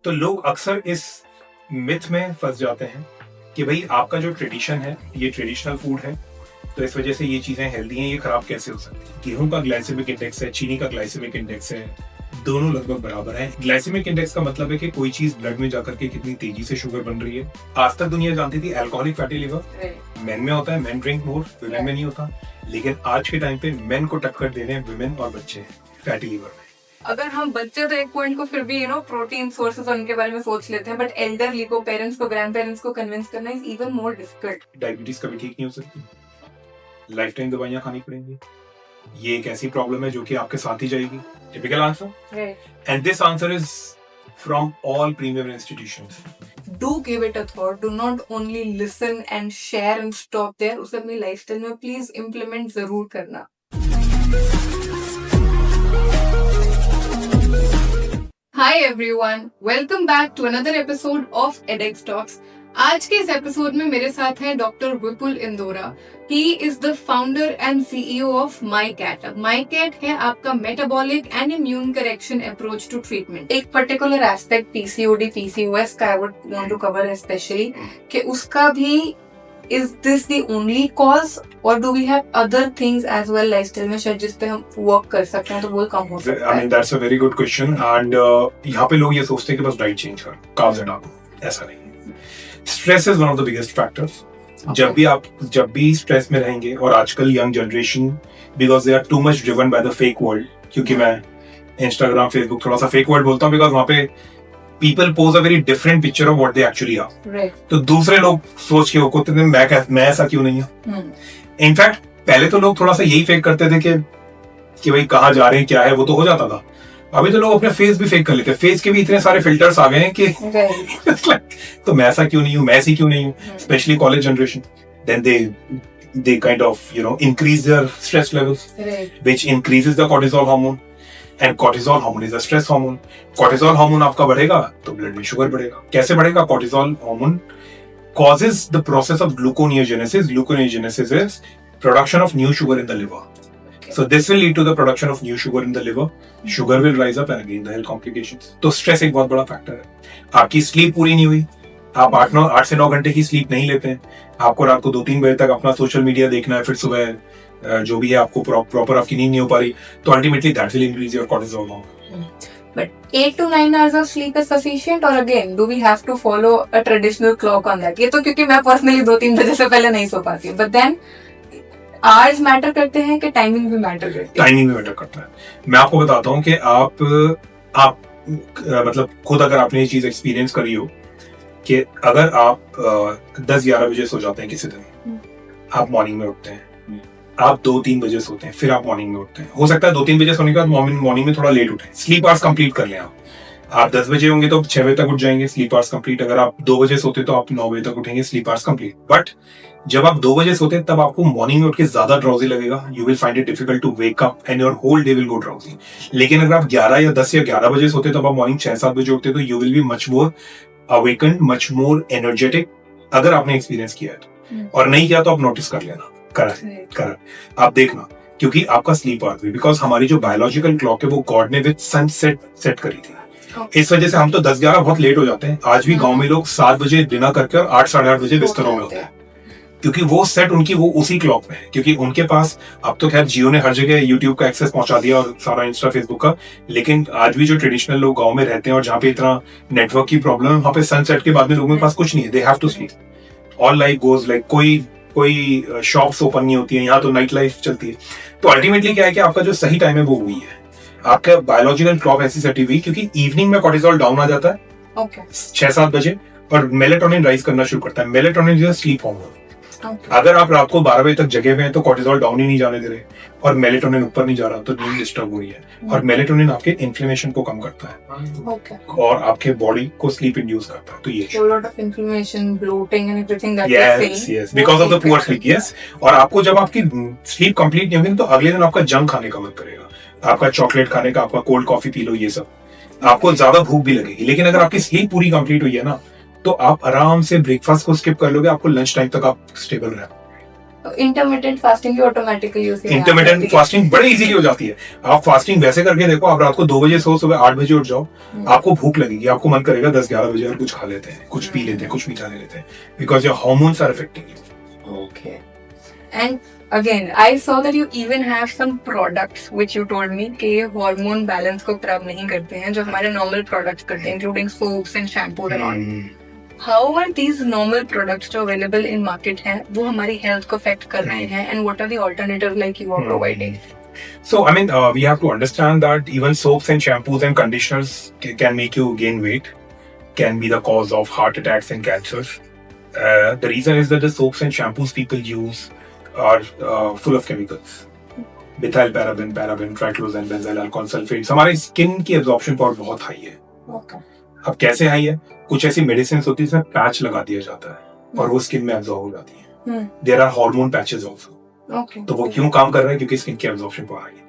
तो लोग अक्सर इस मिथ में फंस जाते हैं कि भाई आपका जो ट्रेडिशन है ये ट्रेडिशनल फूड है, तो इस वजह से ये चीजें हेल्दी हैं, ये खराब कैसे हो सकती है। गेहूं का ग्लाइसेमिक इंडेक्स है, चीनी का ग्लाइसेमिक इंडेक्स है, दोनों लगभग बराबर है। ग्लाइसेमिक इंडेक्स का मतलब है कि कोई चीज ब्लड में जाकर के कितनी तेजी से शुगर बन रही है। आज तक दुनिया जानती थी अल्कोहलिक फैटी लिवर मेन में होता है, मेन ड्रिंक मोर, वुमेन में नहीं होता। लेकिन आज के टाइम पे मेन को टक्कर दे रहे हैं वुमेन और बच्चे फैटी लिवर में। अगर हम बच्चे तो एक पॉइंट को फिर भी प्रोटीन सोर्सेज उनके बारे में सोच लेते हैं, बट एल्डरली को, पेरेंट्स को, ग्रैंड पेरेंट्स को कन्विंस करना is even more difficult. Diabetes कभी ठीक नहीं हो सकती, लाइफ टाइम दवाइयां खानी पड़ेंगी। ये एक ऐसी प्रॉब्लम है जो कि आपके साथ ही जाएगी। Typical answer, and this answer is from all premium institutions. Do give it a thought, do not only listen and share and stop there. उसे अपनी लाइफस्टाइल में प्लीज इम्प्लीमेंट जरूर करना। Hi everyone, welcome back to another episode of edX Talks. आज के इस episode में मेरे साथ है doctor Vipul Indora. He is the founder and CEO of MyCat. MyCat है आपका metabolic and immune correction approach to treatment. एक पर्टिकुलर एस्पेक्ट PCOD, PCOS का I would want to cover especially कि उसका भी is this the only cause or do we have other things as well lifestyle में शायद जिस पे हम वर्क कर सकते हैं तो वो कम हो सकता है। I mean that's a very good question and यहाँ पे लोग ये सोचते हैं कि बस डाइट चेंज कर, कार्ब्स हटा दो, ऐसा नहीं। Stress is one of the biggest factors. जब भी स्ट्रेस में रहेंगे, और आजकल young generation because they are too much driven by the fake world, क्योंकि मैं इंस्टाग्राम फेसबुक थोड़ा सा फेक वर्ल्ड बोलता हूँ बिकॉज वहाँ पे people pose a very different picture of what they actually are. Right. तो दूसरे लोग सोच के होते थे मैं ऐसा क्यों नहीं हूँ। इनफैक्ट पहले तो लोग थोड़ा सा यही फेक करते थे कि भाई कहाँ जा रहे हैं, क्या है, वो तो हो जाता था। अभी तो लोग अपने फेस भी फेक कर लेते हैं। फेस के भी इतने सारे फिल्टर्स आ गए हैं कि तो मैं ऐसा क्यों नहीं हूँ, मैं ऐसी क्यों नहीं हूँ। Specially college generation, then they kind of increase their stress levels, which increases the cortisol hormone. And cortisol hormone is a stress hormone. Cortisol hormone आपका बढ़ेगा तो ब्लड में शुगर बढ़ेगा। कैसे बढ़ेगा? Cortisol hormone causes the process of gluconeogenesis. Gluconeogenesis is production of new sugar in the liver. Okay. So this will lead to the production of new sugar in the liver. Sugar will rise up and again the health complications. तो stress एक बहुत बड़ा factor है। आपकी sleep पूरी नहीं हुई, आप 8 से 9 घंटे की स्लीप नहीं लेते हैं, आपको रात को 2-3 बजे तक अपना सोशल मीडिया देखना है, फिर सुबह जो भी है आपको प्रॉपर आपकी नींद नहीं हो पा रही, तो ultimately that will increase your cortisol level. But 8 to 9 hours of sleep is sufficient, or again do we have to follow a traditional clock on that? ये तो क्योंकि मैं पर्सनली 2-3 बजे से पहले नहीं सो पाती हूँ, but then आवर्स मैटर करते हैं कि टाइमिंग भी मैटर करती है? टाइमिंग भी मैटर करता है। मैं आपको बताता हूँ कि आप मतलब खुद अगर आपने ये चीज एक्सपीरियंस करी हो कि अगर आप 10-11 बजे सो जाते हैं किसी दिन, आप मॉर्निंग में उठते हैं, आप 2-3 बजे सोते हैं, फिर आप मॉर्निंग में उठते हैं। हो सकता है 2-3 बजे सोने के बाद मॉर्निंग में थोड़ा लेट उठें, स्लीप आवर्स कंप्लीट कर लें। आप 10 बजे होंगे तो 6 बजे तक उठ जाएंगे, स्लीप आवर्स कंप्लीट। अगर आप 2 बजे सोते तो आप 9 बजे तक उठेंगे, स्लीप आवर्स कंप्लीट। बट जब आप 2 बजे सोते हैं तब आपको मॉर्निंग में उठ के ज्यादा ड्राउजी लगेगा, you will find it difficult to wake up and your whole day will go drowsy. लेकिन अगर आप 11 या 10 या 11 बजे सोते तब आप मॉर्निंग 6-7 बजे उठते तो you will be much more awakened, much more energetic, अगर आपने एक्सपीरियंस किया है तो। और नहीं किया तो आप नोटिस कर लेना, करेक्ट आप देखना, क्योंकि आपका स्लीप आवर्स भी, बिकॉज हमारी जो बायोलॉजिकल क्लॉक है वो गॉड ने विद सनसेट सेट करी थी। इस वजह से हम तो 10-11 बहुत लेट हो जाते हैं। आज भी गांव में लोग 7 बजे डिनर करके और 8-8:30 बजे बिस्तरों में होते हैं, क्योंकि वो सेट उनकी वो उसी क्लॉक में है। क्योंकि उनके पास अब तो खैर जियो ने हर जगह यूट्यूब का एक्सेस पहुंचा दिया और सारा इंस्टा फेसबुक का, लेकिन आज भी जो ट्रेडिशनल लोग गांव में रहते हैं और जहाँ पे इतना नेटवर्क की प्रॉब्लम है, वहाँ पे सनसेट के बाद में लोगों के पास कुछ नहीं है, they have to sleep. All life goes like, कोई शॉप्स ओपन नहीं होती है, यहाँ तो नाइट लाइफ चलती है। तो अल्टीमेटली क्या है कि आपका जो सही टाइम है वो वही है। आपका बायोलॉजिकल क्लॉक ऐसी सेट हुई, क्योंकि इवनिंग में कोर्टिसोल डाउन आ जाता है 6-7 बजे और मेलेटोनिन राइज करना शुरू करता है। Melatonin is sleep hormone. अगर आप रात को 12 बजे तक जगे हुए हैं तो कोर्टिसोल डाउन ही नहीं जाने दे रहे और मेलेटोनिन ऊपर नहीं जा रहा, तो नींद डिस्टर्ब हो रही है। और मेलेटोनिन आपके इन्फ्लेमेशन को कम करता है और आपके बॉडी को स्लीप इंड्यूस करता है। तो ये lot of inflammation, bloating and everything that yes, because of the poor sleep, yes। और आपको जब आपकी स्लीप कंप्लीट नहीं होगी तो अगले दिन आपका जंक खाने का मन करेगा, आपका चॉकलेट खाने का, आपका कोल्ड कॉफी पी लो, ये सब आपको ज्यादा भूख भी लगेगी। लेकिन अगर आपकी स्लीप पूरी कंप्लीट हुई है ना, तो आप आराम से ब्रेकफास्ट को स्किप कर लोगे, आपको लंच टाइम तक आप स्टेबल रहे। इंटरमिटेंट फास्टिंग की ऑटोमेटिकली उसे इंटरमिटेंट फास्टिंग बड़े इजीली हो जाती है। आप फास्टिंग वैसे करके देखो, आप रात को 2 बजे सो, सुबह 8 बजे उठ जाओ, आपको भूख लगेगी, आपको मन करेगा 10-11 बजे और कुछ खा लेते हैं, कुछ पी लेते हैं, कुछ मीठा ले लेते हैं, because your hormones are affecting you. Okay. And again I saw that you even have some products which you told me कि ये hormone balance को खराब नहीं करते हैं, जो हमारे normal products करते हैं, including soaps and shampoos and all. How are these normal products जो available in market हैं वो हमारी health को affect कर रहे हैं, and what are the alternatives like you are providing? So I mean we have to understand that even soaps and shampoos and conditioners can make you gain weight, can be the cause of heart attacks and cancers. The reason is that the soaps and shampoos people use are full of chemicals. Methyl paraben, triclosan, benzyl alcohol sulfates. हमारे skin की absorption power बहुत high है। अब कैसे high है? कुछ ऐसी medicine होती है जिसमें पैच लगा दिया जाता है और वो स्किन में एब्जॉर्ब हो जाती है। There are hormone patches also. तो वो क्यों काम कर रहे हैं? क्योंकि स्किन की एब्जॉर्प्शन पावर हाई है।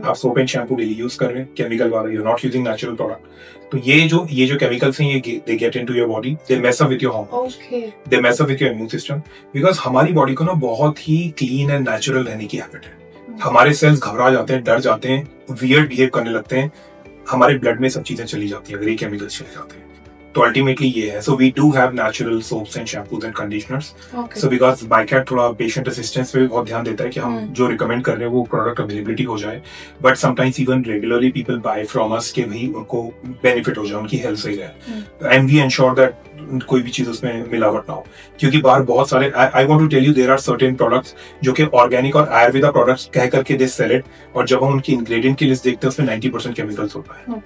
आप soap and shampoo daily use कर रहे हैं, केमिकल वाला, you are not using natural product, तो ये जो केमिकल्स हैं, ये they get into your body, they mess up with your hormones, they mess up with your immune system, because हमारी बॉडी को ना बहुत ही क्लीन एंड नेचुरल रहने की हैबिट है। हमारे सेल्स घबरा जाते हैं, डर जाते हैं, वियर्ड बिहेव करने लगते हैं, हमारे ब्लड में सब चीजें चली जाती है अगर ये केमिकल्स चले जाते हैं। तो अल्टीमेटली ये है। So we do have natural soaps and shampoos and conditioners. So because बाइकैट थोड़ा पेशेंट असिस्टेंस पे भी बहुत ध्यान देता है कि हम जो रिकमेंड कर रहे हैं वो प्रोडक्ट अवेलेबिलिटी हो जाए, but sometimes even regularly people buy from us के भाई उनको बेनिफिट हो जाए, उनकी हेल्थ सही रहे, एंड वी एंश्योर दैट कोई भी चीज उसमें मिलावट ना हो। क्योंकि बाहर बहुत सारे, I want to tell you, there are certain products जो कि ऑर्गेनिक और आयुर्वेदा प्रोडक्ट्स कह करके दे सेल इट, और जब हम उनकी इंग्रेडिएंट की लिस्ट देखते हैं उसमें 90% केमिकल्स होता है।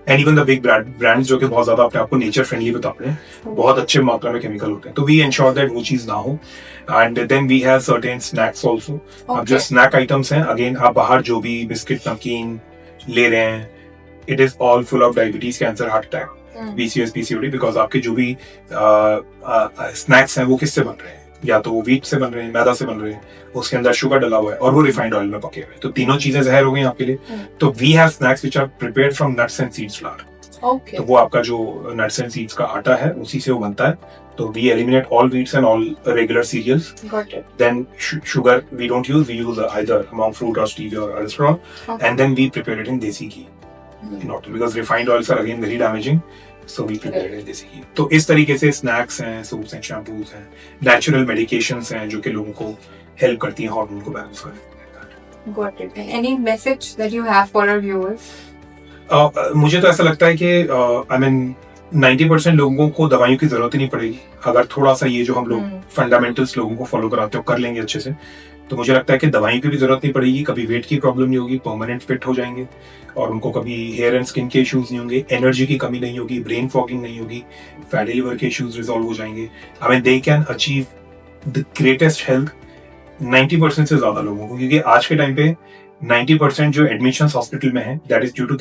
And even the big brands जो कि बहुत ज्यादा अपने आप को नेचर फ्रेंडली बताते हैं, बहुत अच्छे मात्रा में केमिकल होते हैं। तो वी एंश्योर दैट वो चीज ना हो। And then we have certain snacks also. अब जो स्नैक आइटम्स हैं, अगेन आप बाहर जो भी बिस्किट नमकीन ले रहे हैं, it is all full of diabetes, cancer, heart attack, BCS, PCOD, because आपके जो भी स्नैक्स हैं वो किससे बन रहे हैं? या तो वो व्हीट से बन रहे हैं, मैदा से बन रहे हैं, उसके अंदर शुगर डला हुआ है और वो रिफाइंड ऑयल में पके हुए, तो तीनों चीजें जहर हो गई आपके लिए। तो we have snacks which are prepared from nuts and seeds flour. तो वो आपका जो नट्स एंड सीड्स का आटा है उसी से वो बनता है। तो we eliminate all wheats and all regular cereals. Then sugar we don't use, we use either monk fruit or stevia or cholesterol, and then we prepare it in desi ghee, not because refined oils are again very damaging, so we prepare it in desi ghee। तो इस तरीके से snacks हैं, soaps and shampoos हैं, natural medications हैं जो कि लोगों को हेल्प करती हैं हार्मोन को बैलेंस करने में। Got it. And any message that you have for our viewers? मुझे तो ऐसा लगता है कि आई मीन 90% लोगों को दवाइयों की जरूरत ही नहीं पड़ेगी अगर थोड़ा सा ये जो हम लोग फंडामेंटल्स लोगों को फॉलो कराते हो कर लेंगे अच्छे से। तो मुझे लगता है कि दवाइयों की भी जरूरत नहीं पड़ेगी, कभी वेट की प्रॉब्लम नहीं होगी, परमानेंट फिट हो जाएंगे और उनको कभी हेयर एंड स्किन के इश्यूज नहीं होंगे, एनर्जी की कमी नहीं होगी, ब्रेन फॉगिंग नहीं होगी, फैटी लिवर के इश्यूज रिजॉल्व हो जाएंगे। I mean they can achieve the greatest health 90% से ज्यादा लोगों को, क्योंकि आज के टाइम पे 90% जो एडमिशंस हॉस्पिटल में है that is due to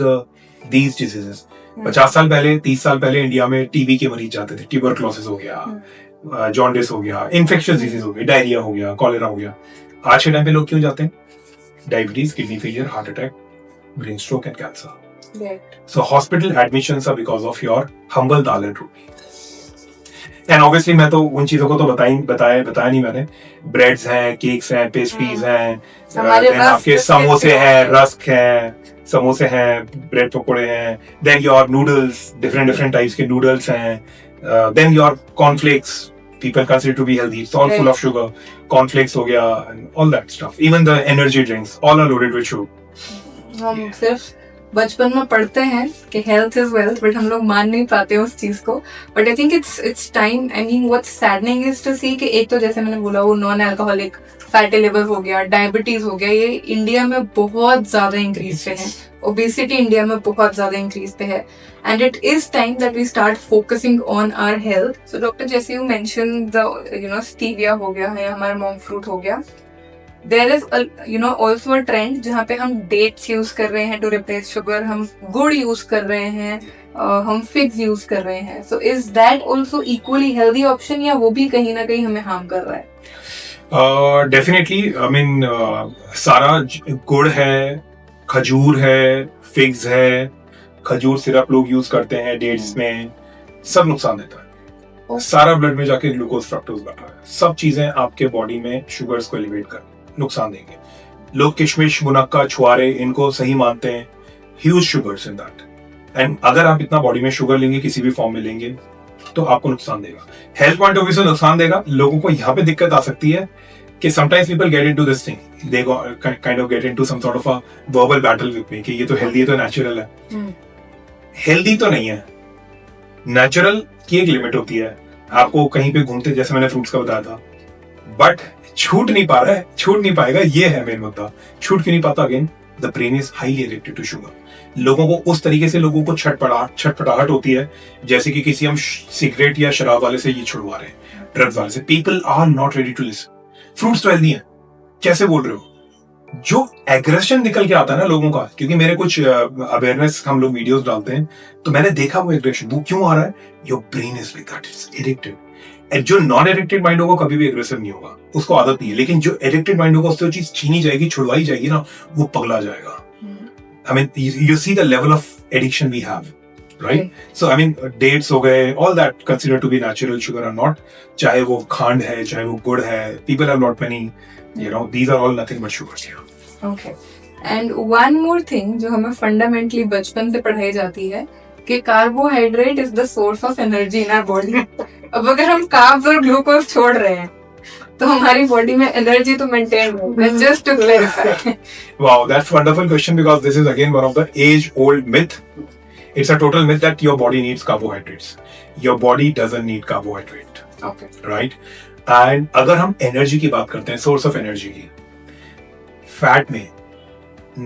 these diseases. 50 साल पहले, 30 साल पहले इंडिया में टीबी के मरीज जाते थे, ट्यूबरक्लोसिस हो गया, जॉन्डिस हो गया, इन्फेक्शियस डिजीज हो गया, डायरिया हो गया, कॉलेरा हो गया। आज के टाइम पे लोग क्यों जाते हैं? Diabetes, kidney failure, heart attack, brain stroke and cancer. So hospital admissions are because of your humble dal and roti. And obviously मैं तो उन चीजों को तो बताया नहीं मैंने। ब्रेड्स हैं, केक्स हैं, पेस्ट्रीज हैं, आपके समोसे हैं, रस्क हैं, समोसे हैं, ब्रेड पकोड़े हैं, then your noodles, different types के नूडल्स हैं, then your cornflakes, people consider to be healthy, it's all full of sugar, cornflakes हो गया, and all that stuff, even the energy drinks, all are loaded with sugar। हम सिर्फ बचपन में पढ़ते हैं कि हेल्थ इज वेल्थ, बट हम लोग मान नहीं पाते उस चीज को। But I think it's time, I mean what's saddening is to see कि एक तो जैसे मैंने बोला वो नॉन अल्कोहलिक फैटी लिवर हो गया, डायबिटीज हो गया, ये इंडिया में बहुत ज्यादा इंक्रीज पे है, ओबेसिटी इंडिया में बहुत ज्यादा इंक्रीज पे है, and it is time that we start focusing on our health. So doctor, जैसे यू मेंशन द स्टीविया हो गया या हमारा मॉन्क फ्रूट हो गया, there is also a trend जहाँ पे हम डेट्स यूज कर रहे हैं टू रिप्लेस शुगर, हम गुड़ यूज कर रहे हैं, हम फिग्स यूज कर रहे हैं। So is that also equally healthy option या वो भी कहीं ना कहीं हमें हार्म कर रहा है? डेफिनेटली, आई मीन सारा गुड़ है, खजूर है, फिग्स है, खजूर सिरप लोग यूज करते हैं डेट्स में, सब नुकसान देता है। सारा ब्लड में जाके ग्लूकोज फ्रक्टोज बैठा है, सब चीजें आपके बॉडी में शुगर्स को एलिवेट कर नुकसान देंगे। लोग किशमिश, मुनक्का, छुआरे इनको सही मानते हैं, huge sugars in that, and अगर आप इतना बॉडी में शुगर लेंगे किसी भी फॉर्म में लेंगे तो आपको नुकसान देगा। हेल्थ पॉइंट ऑफ व्यू से नुकसान देगा। लोगों को यहाँ पे दिक्कत आ सकती है कि sometimes people get into this thing, they kind of get into some sort of a verbal battle with me कि ये तो हेल्दी है तो नेचुरल है। हेल्दी तो नहीं है, नेचुरल की एक लिमिट होती है। आपको कहीं पे घूमते, जैसे मैंने फ्रूट्स का बताया था, बट छूट नहीं पा रहा है, छूट नहीं पाएगा, ये है मेन मुद्दा। छूट क्यों नहीं पाता? Again the brain is highly addicted to sugar. लोगों को उस तरीके से लोगों को छटपटाहट होती है जैसे कि किसी हम सिगरेट या शराब वाले से ये छुड़वा रहे हैं, ड्रग्स वाले से। People are not ready to listen. Fruits तो हेल्दी है, कैसे बोल रहे हो? जो एग्रेशन निकल के आता है ना लोगों का, क्योंकि मेरे कुछ अवेयरनेस हम लोग वीडियोस डालते हैं तो मैंने देखा वो एग्रेशन, वो क्यों आ रहा है? Your brain is like that, it's addicted. And जो नॉन एडिक्टेड माइंड होगा कभी भी एग्रेसिव नहीं होगा, उसको आदत नहीं है। लेकिन जो एडिक्टेड माइंड होगा उससे वो चीज छीनी जाएगी, छुड़वाई जाएगी ना, वो पगला जाएगा। I mean you see the level of addiction we have, right? So I mean dates हो गए, all that considered to be natural sugar or not, चाहे वो खांड है, चाहे वो गुड़ है, people have not many, you know, these are all nothing but sugars here. Okay. And one more thing जो हमें fundamentally बचपन से पढ़ाई जाती है कि carbohydrate is the source of energy in our body. अब अगर हम carbs और glucose छोड़ रहे हैं तो हमारी बॉडी में एनर्जी तो मेंटेन होगा। Just to clarify. Wow, that's wonderful question because this is again one of the age-old myth. It's a total myth that your body needs carbohydrates. Your body doesn't need carbohydrate. Okay. Right? And अगर हम energy की बात करते हैं, source of energy की, fat में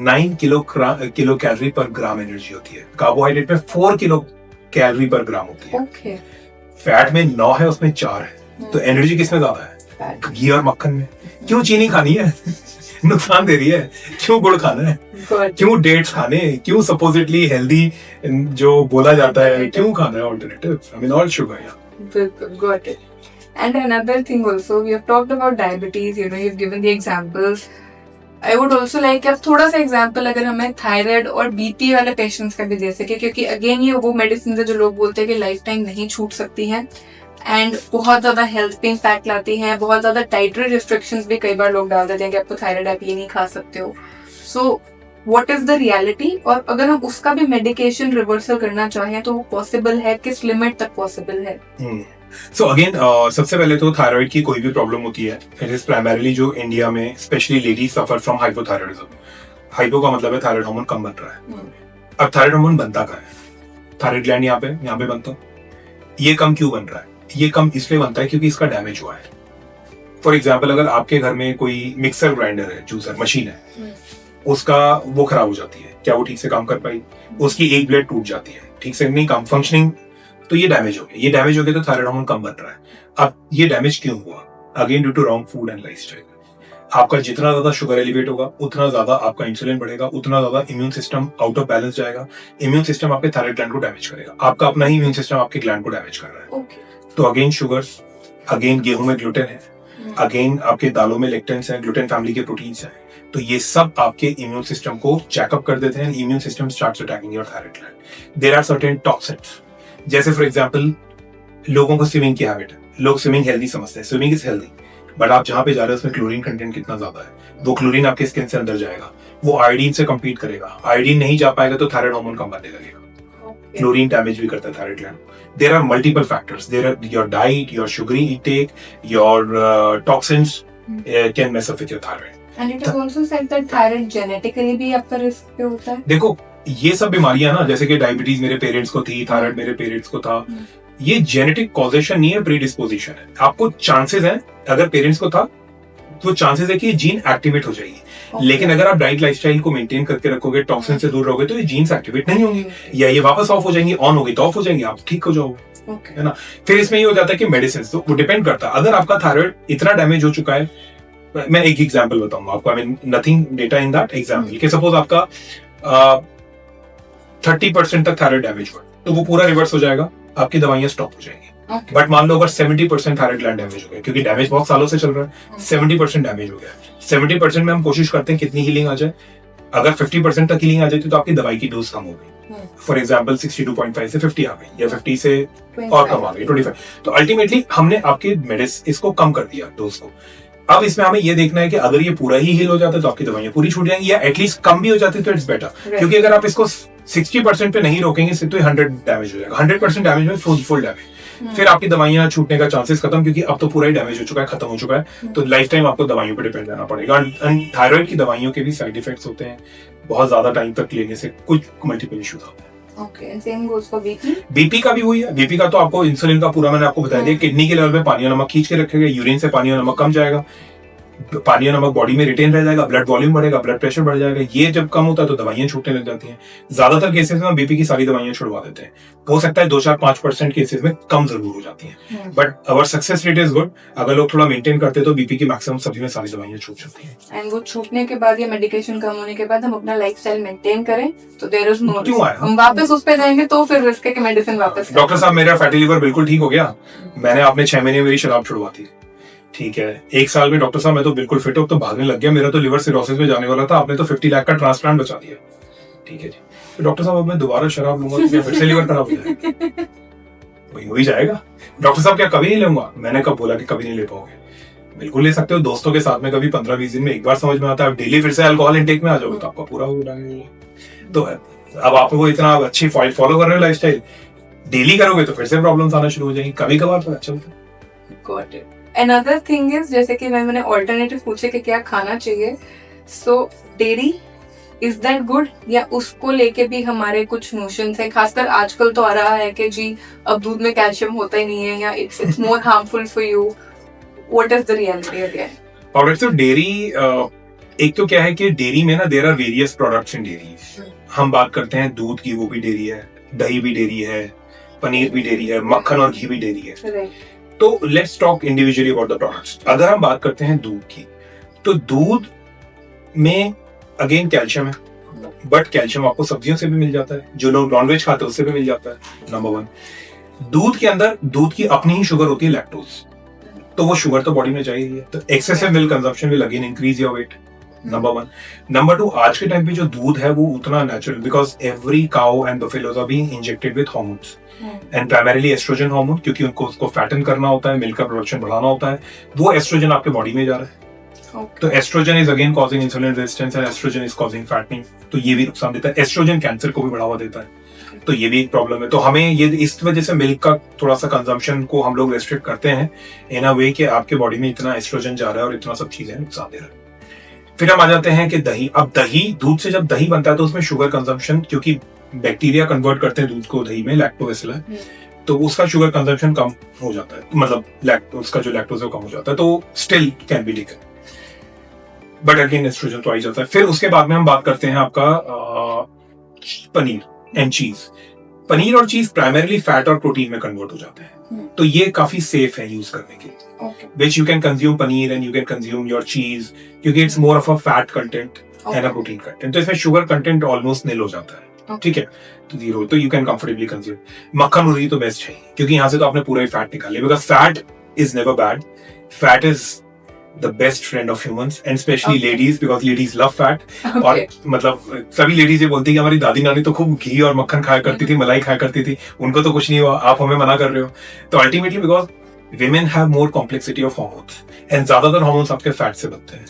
9 kilo calorie पर ग्राम energy होती है, कार्बोहाइड्रेट में 4 किलो कैलोरी पर ग्राम होती है। Okay. फैट में 9 है, उसमें 4 है, तो एनर्जी किसमें ज्यादा है? घी और मक्खन में। क्यों चीनी खानी है? नुकसान दे रही है। क्यों गुड़ खाना है? क्यों डेट्स खाने? क्यों सपोजिटली हेल्दी जो बोला जाता है क्यों खाना है alternative? I mean all sugar. बिल्कुल, got it. And another thing also, we have talked about diabetes, you know, you have given the examples. I would also like आप थोड़ा सा एग्जांपल अगर हमें थायराइड और बीपी वाले पेशेंट्स का भी दे सके, क्योंकि अगेन ये वो मेडिसिन है जो लोग बोलते हैं कि लाइफ टाइम नहीं छूट सकती हैं एंड बहुत ज्यादा हेल्थ पे इम्पैक्ट लाती हैं, बहुत ज्यादा डाइटरी रिस्ट्रिक्शंस भी कई बार लोग डाल देते हैं कि आपको थायराइड, आप ये नहीं खा सकते हो। So what is the reality? और अगर हम उसका भी मेडिकेशन रिवर्सल करना चाहें तो वो पॉसिबल है? किस लिमिट तक पॉसिबल है? सो अगेन सबसे पहले तो थायराइड की कोई भी प्रॉब्लम होती है, इट इज प्राइमरीली जो इंडिया में specially ladies suffer from hypothyroidism. Hypo का मतलब है थायराइड हार्मोन कम बन रहा है। अब थायराइड हार्मोन बनता कहाँ है? थायराइड ग्लैंड यहाँ पे बनता है। ये कम क्यों बन रहा है? ये कम इसलिए बनता है क्योंकि इसका डैमेज हुआ है। फॉर एग्जाम्पल, अगर आपके घर में कोई मिक्सर ग्राइंडर है, जूसर मशीन है, उसका वो खराब हो जाती है, क्या वो ठीक से काम कर पाई? उसकी एक ब्लेड टूट जाती है, ठीक से नहीं काम फंक्शनिंग, तो ये डैमेज हो गया। ये डैमेज हो गया तो थायराइड हार्मोन कम बन रहा है। अब ये डैमेज क्यों हुआ? Again due to wrong food and lifestyle. आपका जितना ज्यादा शुगर एलिवेट होगा उतना ज्यादा आपका इंसुलिन बढ़ेगा, उतना ज्यादा immune system out of balance जाएगा। इम्यून सिस्टम आपके थायराइड ग्लैंड को डैमेज करेगा। आपका अपना ही इम्यून सिस्टम आपके ग्लैंड को डैमेज कर रहा है। तो अगेन शुगर्स, अगेन गेहूं में ग्लूटेन है, अगेन आपके दालों में लेक्टेन्स है, ग्लूटेन फैमिली के प्रोटीन्स हैं, तो ये सब आपके इम्यून सिस्टम को चेकअप कर देते हैं। Immune system starts attacking your thyroid gland. There are certain toxins, जैसे फॉर एग्जांपल लोगों को स्विमिंग की हैबिट है, लोग स्विमिंग हेल्दी समझते हैं, स्विमिंग इज हेल्दी, बट आप जहां पे जा रहे हो उसमें क्लोरीन कंटेंट कितना ज्यादा है, वो क्लोरीन आपके स्किन से अंदर जाएगा, वो आयोडीन से कम्पीट करेगा, आयोडीन नहीं जा पाएगा तो थायराइड हार्मोन कम बनने लगेगा। क्लोरीन डैमेज भी करता है thyroid gland. There are multiple factors. There are your diet, your sugary intake, your toxins can mess up with your thyroid. And it is also said that thyroid genetically भी आपका risk पे होता है। देखो ये सब बीमारियां ना, जैसे कि डायबिटीज मेरे पेरेंट्स को थी, थायराइड मेरे पेरेंट्स को था, ये जेनेटिक कॉजेशन नहीं है, प्रीडिस्पोजिशन है। आपको चांसेस हैं, अगर पेरेंट्स को था तो चांसेस है कि ये जीन एक्टिवेट हो जाएगी। लेकिन अगर आप डाइट लाइफस्टाइल को मेंटेन करके रखोगे, टॉक्सिन से दूर रहोगे, तो ये जीन्स एक्टिवेट नहीं होंगी, या ये वापस ऑफ हो जाएंगी, ऑन होगी तो ऑफ हो जाएंगी, आप ठीक हो जाओगे, है ना। फिर इसमें ये हो जाता है कि मेडिसिन, तो वो डिपेंड करता है। अगर आपका थायराइड इतना डैमेज हो चुका है, मैं एक एग्जांपल बताऊंगा आपको, I mean nothing data in that example, कि सपोज आपका 30% तक थायराइड डैमेज हुआ, तो वो पूरा रिवर्स हो जाएगा, आपकी दवाइयां स्टॉप हो जाएंगी। बट मान लो अगर 70% थायराइड ग्लैंड डैमेज हो गया, क्योंकि डैमेज बहुत सालों से चल रहा है, 70% डैमेज हो गया, 70% में हम कोशिश करते हैं कितनी हीलिंग आ जाए, अगर 50% तक हीलिंग आ जाती है तो आपकी दवाई की डोज कम हो गई, फॉर एग्जाम्पल 62.5 से 50 आ गई या 50 से और कम आ गई 25। तो अल्टीमेटली हमने आपके मेडिसिन इसको कम कर दिया डोज को। अब इसमें हमें ये देखना है कि अगर ये पूरा ही हील हो जाता है तो आपकी दवाइयां पूरी छूट जाएंगी, या एटलीस्ट कम भी हो जाती है तो इट्स बेटर। क्योंकि अगर आप इसको 60% पे नहीं रोकेंगे तो 100 डैमेज हो जाएगा, 100% डैमेज में फुल डैमेज, फिर आपकी दवाइयां छूटने का चांसेस खत्म, क्योंकि अब तो पूरा ही डैमेज हो चुका है, खत्म हो चुका है। तो लाइफ टाइम आपको दवाइयों पर डिपेंड रहना पड़ेगा। थायराइड की दवाइयों के भी साइड इफेक्ट्स होते हैं, बहुत ज्यादा टाइम तक लेने से कुछ मल्टीपल इश्यूज होते हैं। Okay, same goes for BP. BP का भी वही है। बीपी का तो आपको इंसुलिन का पूरा मैंने आपको बता दिया, किडनी के लेवल पे पानी और नमक खींच के रखेगा, यूरिन से पानी और नमक कम जाएगा, पानी और नमक बॉडी में रिटेन रह जाएगा, ब्लड वॉल्यूम बढ़ेगा, ब्लड प्रेशर बढ़ जाएगा। ये जब कम होता है तो दवाइयां छूटने लग जाती हैं। ज्यादातर केसेस में बीपी की सारी दवाइयां छुड़वा देते हैं। हो सकता है 2-4-5% केसेस में कम जरूर हो जाती हैं, but our success rate is good. अगर लोग थोड़ा मेंटेन करते तो बीपी की मैक्सिमम सभी में सारी दवाइयां छूट जाती हैं। एंड वो छूटने के बाद या मेडिकेशन कम होने के बाद हम अपना लाइफस्टाइल मेंटेन करें तो देयर इज नो, क्यों आया हम वापस उस पे जाएंगे तो फिर रिस्क है कि मेडिसिन वापस। डॉक्टर साहब मेरा फैटी लिवर बिल्कुल ठीक हो गया, मैंने आपने 6 महीने मेरी शराब छुड़वा दी, ठीक है। 1 साल में डॉक्टर साहब मैं तो बिल्कुल फिट हूं, तो भागने लग गया, मेरा तो लिवर सिरोसिस में जाने वाला था, आपने तो 50 लाख का ट्रांसप्लांट बचा दिया, ठीक है जी। तो डॉक्टर साहब अब मैं दोबारा शराब लूंगा तो फिर से लिवर खराब हो जाएगा, वही हो ही जाएगा। डॉक्टर साहब क्या कभी नहीं लूंगा? मैंने कब बोला कि कभी नहीं ले पाओगे? बिल्कुल ले सकते हो, दोस्तों के साथ में कभी 15-20 दिन में एक बार समझ में आता है। डेली फिर से अल्कोहल इंटेक में आ जाओगे तो आपका पूरा हो जाएगा। तो अब आप वो इतना अच्छी फॉलो कर रहे हो लाइफस्टाइल, डेली करोगे तो फिर से प्रॉब्लम्स आना शुरू हो जाएंगी, कभी कभार तो अच्छा होता है। Got it. Another thing is, जैसे कि मैंने ऑल्टरनेटिव पूछे कि क्या खाना चाहिए, सो डेयरी इज दैट गुड, या उसको लेके भी हमारे कुछ नोशंस है? खासकर आजकल तो आ रहा है कि जी अब दूध में कैल्शियम होता ही नहीं है, या it's more harmful for you. What is the reality again? Alright, तो डेयरी एक तो क्या है कि डेयरी में ना there are various products in dairy. हम बात करते हैं दूध की, वो भी डेयरी है, दही भी डेयरी है, पनीर भी डेयरी है, मक्खन और घी भी डेयरी है। तो let's talk individually about the products. अगर हम बात करते हैं दूध की, तो दूध में अगेन कैल्शियम है, बट कैल्शियम आपको सब्जियों से भी मिल जाता है, जो लोग नॉनवेज खाते हैं उससे भी मिल जाता है। नंबर 1, दूध के अंदर दूध की अपनी ही शुगर होती है, लैक्टोज, तो वो शुगर तो बॉडी में चाहिए, तो excessive milk consumption will again increase your weight. Number 1। Number 2, आज के टाइम पे जो दूध है वो उतना natural, because every cow and buffaloes are being injected with hormones and primarily oestrogen hormone, क्योंकि उनको उसको फैटन करना होता है, मिल्क का प्रोडक्शन बढ़ाना होता है, वो एस्ट्रोजन आपके बॉडी में जा रहा है। तो oestrogen is again causing insulin resistance and oestrogen is causing fattening, तो ये भी नुकसान देता है। एस्ट्रोजन कैंसर को भी बढ़ावा देता है, तो ये भी एक प्रॉब्लम है। तो हमें ये इस वजह से मिल्क का थोड़ा सा कंजम्पशन को हम लोग रेस्ट्रिक्ट करते हैं इन अ वे कि आपके बॉडी में इतना एस्ट्रोजन जा रहा है और इतना सब चीजें नुकसान दे रहा है। फिर हम आ जाते हैं कि दही। अब दही, दूध से जब दही बनता है तो उसमें शुगर कंजम्पशन, क्योंकि बैक्टीरिया कन्वर्ट करते हैं दूध को दही में, लैक्टोबैसिलस, तो उसका शुगर कंजम्पशन कम हो जाता है, मतलब उसका जो लैक्टोज है वो कम हो जाता है, तो still can be taken, but again oestrogen तो आ ही जाता है। फिर उसके बाद में हम बात करते हैं आपका पनीर एंड चीज। पनीर और चीज प्राइमरीली फैट और प्रोटीन में कन्वर्ट हो जाते हैं, तो ये काफी सेफ है यूज करने के लिए, which you can consume paneer and you can consume your cheese, क्योंकि it's more of a fat content and a protein content, तो इसमें sugar content almost nil हो जाता है, ठीक है, तो 0, तो you can comfortably consume। मक्खन और घी तो बेस्ट है, क्योंकि यहाँ से तो आपने पूरा ही फैट निकाले, because fat is never bad, fat is the best friend of humans and especially ladies, because ladies love fat। और मतलब सभी लेडीज ये बोलती है कि हमारी दादी नानी तो खूब घी और मक्खन खाया करती थी, मलाई खाया करती थी, उनको तो कुछ नहीं हुआ, आप हमें मना कर रहे हो। तो ultimately because women have more complexity of hormones and ज्यादातर hormones आपके फैट से बनते हैं,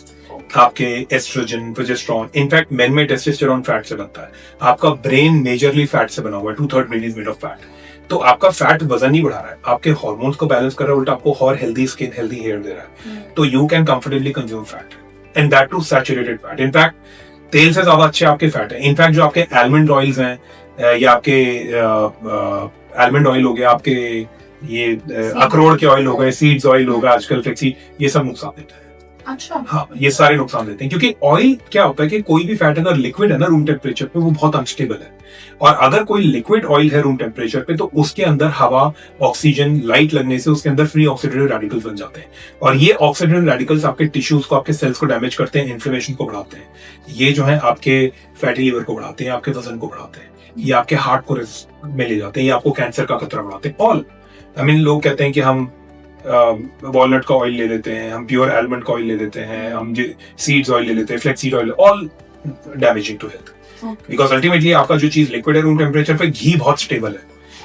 आपके एस्ट्रोजन, प्रोजेस्टेरोन, इनफैक्ट मेन में टेस्टोस्टेरोन फैट से बनता है। आपका ब्रेन मेजरली फैट से बना हुआ है, 2/3 brain is made of fat, तो आपका फैट वजन नहीं बढ़ा रहा है, आपके हार्मोन्स को बैलेंस कर रहा है, उल्टा आपको और हेल्दी स्किन, हेल्दी हेयर दे रहा है, तो you can comfortably consume fat and that too saturated fat. In fact तेल से ज्यादा अच्छे आपके फैट है। इनफैक्ट जो आपके आलमंड ऑयल्स हैं या आपके आलमंड ऑयल हो गया, आपके ये अखरोट के ऑयल हो गए, सीड्स ऑयल होगा आजकल, फ्लेक्सी, ये सब नुकसान देता है। अच्छा, हाँ, ये सारे नुकसान देते हैं, क्योंकि ऑयल क्या होता है कि कोई भी फैट अगर लिक्विड है ना रूम टेम्परेचर पे, वो बहुत अनस्टेबल है, और अगर कोई लिक्विड ऑयल है रूम टेम्परेचर पे तो उसके अंदर हवा, ऑक्सीजन, लाइट लगने से उसके अंदर फ्री ऑक्सीडेटिव रेडिकल्स बन जाते हैं, और ये ऑक्सीडेटिव रेडिकल्स आपके टिश्यूज को, आपके सेल्स को डैमेज करते हैं, इन्फ्लेमेशन को बढ़ाते हैं, ये जो है आपके फैटी लिवर को बढ़ाते हैं, आपके वजन को बढ़ाते हैं, ये आपके हार्ट को रिस्क में ले जाते हैं, ये आपको कैंसर का खतरा बढ़ाते हैं। ऑल लोग कहते हैं कि हम वॉलनट का ऑयल ले लेते हैं, हम प्योर आलमंड का ऑयल ले लेते हैं, हम सीड्स ऑयल ले लेते हैं, flaxseed oil, all damaging to health, because ultimately आपका जो चीज लिक्विड है रूम टेम्परेचर पे, घी बहुत स्टेबल है,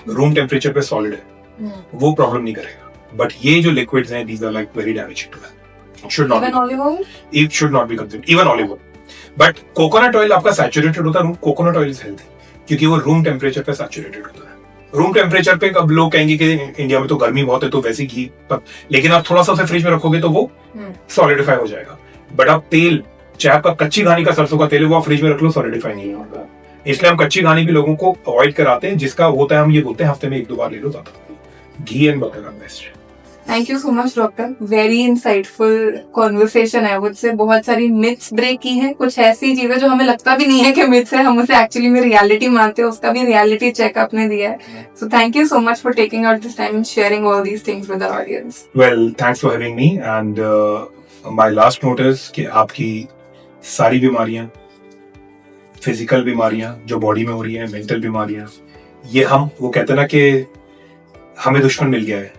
रूम टेम्परेचर पे सॉलिड है, वो प्रॉब्लम नहीं करेगा. बट ये जो लिक्विड्स हैं, these are like very damaging to health. Should not Even be. olive oil? It should not be consumed. Even olive oil. But coconut oil आपका saturated होता है. Coconut oil is healthy क्योंकि वो room temperature पे saturated होता है. Room temperature पे अब लोग कहेंगे कि इंडिया में तो गर्मी बहुत है तो वैसे घी, लेकिन आप थोड़ा सा उसे फ्रिज में रखोगे तो वो सॉलिडिफाई हो जाएगा. बट आप तेल, चाहे आपका कच्ची घानी का सरसों का तेल है, वो आप फ्रिज में रख लो, सॉलिडिफाई नहीं होगा. इसलिए हम कच्ची घानी भी लोगों को अवॉइड कराते हैं. जिसका होता है हम ये बोलते हैं हफ्ते में 1-2 बार ले लो, ज्यादा. Ghee and butter are best. Thank you so much doctor, very insightful conversation I would say. बहुत सारी मिथ्स ब्रेक की हैं, कुछ ऐसी चीजें जो हमें लगता भी नहीं है कि मिथ्स है, हम उसे एक्चुअली में रियलिटी मानते हैं, उसका भी रियलिटी चेक आपने दिया है. So thank you so much for taking out this time and sharing all these things with our audience. Well, thanks for having me. And my last note is कि आपकी सारी बीमारियां, फिजिकल बीमारियां जो body में हो रही है, मेंटल बीमारियां, ये हम वो कहते हैं ना कि हमें दुश्मन मिल गया है,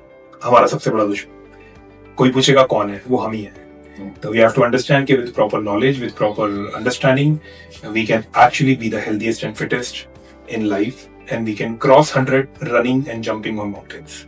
हमारा सबसे बड़ा दुश्मन. कोई पूछेगा कौन है, वो हम ही है. तो वी हैव टू अंडरस्टैंड कि with proper knowledge, with proper understanding, we can actually be the healthiest and fittest in life, and we can cross 100 running and jumping on mountains.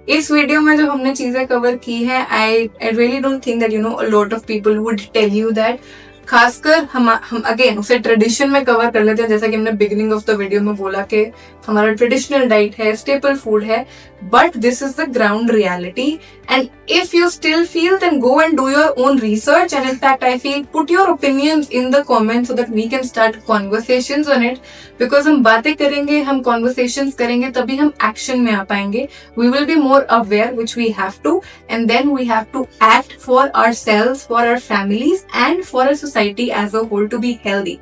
इस वीडियो में जो हमने चीजें कवर की है, I really don't think that a lot of people would tell you that. खासकर हम again उसे ट्रेडिशन में कवर कर लेते हैं, जैसा कि हमने बिगिनिंग ऑफ द वीडियो में बोला कि हमारा ट्रेडिशनल डाइट है, स्टेपल फूड है, but this is the ground reality. And if you still feel, then go and do your own research. And in fact I feel put your opinions in the comments so that we can start conversations on it. Because हम बातें करेंगे, हम conversations करेंगे, तभी हम action में आ पाएंगे. We will be more aware, which we have to, and then we have to act for ourselves, for our families, and for a society as a whole to be healthy.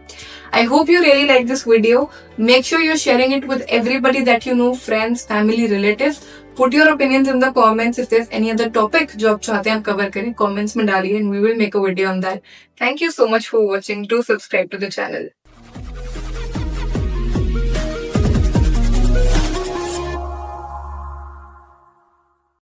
I hope you really like this video. Make sure you're sharing it with everybody that you know, friends, family, relatives. Put your opinions in the comments. If there's any other topic जो आप चाहते हैं हम cover करें, comments में डालिए and we will make a video on that. Thank you so much for watching. Do subscribe to the channel.